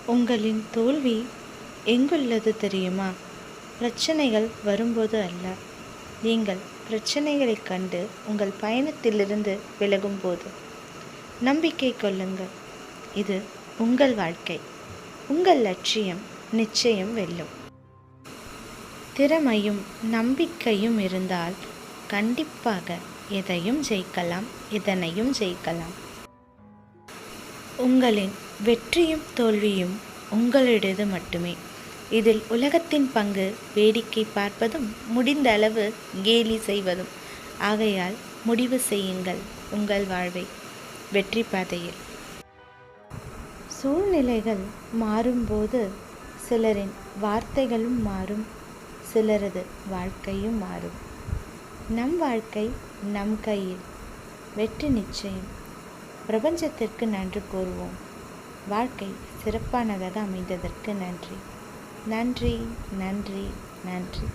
உங்களின் தோல்வி எங்குள்ளது தெரியுமா? பிரச்சனைகள் வரும்போது அல்ல, நீங்கள் பிரச்சனைகளைக் கண்டு உங்கள் பயணத்திலிருந்து விலகும்போது. நம்பிக்கை கொள்ளுங்கள், இது உங்கள் வாழ்க்கை. உங்கள் லட்சியம் நிச்சயம் வெல்லும். திறமையும் நம்பிக்கையும் இருந்தால் கண்டிப்பாக எதையும் ஜெயிக்கலாம், எதனையும் ஜெயிக்கலாம். உங்களின் வெற்றியும் தோல்வியும் உங்களுடையது மட்டுமே. இதில் உலகத்தின் பங்கு வேடிக்கை பார்ப்பதும் முடிந்த அளவு கேலி செய்வதும். ஆகையால் முடிவு செய்யுங்கள் உங்கள் வாழ்வை வெற்றி பாதையில். சூழ்நிலைகள் மாறும்போது சிலரின் வார்த்தைகளும் மாறும், சிலரது வாழ்க்கையும் மாறும். நம் வாழ்க்கை நம் கையில், வெற்றி நிச்சயம். பிரபஞ்சத்திற்கு நன்றி கூறுவோம். வாழ்க்கை சிறப்பானதாக அமைந்ததற்கு நன்றி. நன்றி, நன்றி, நன்றி.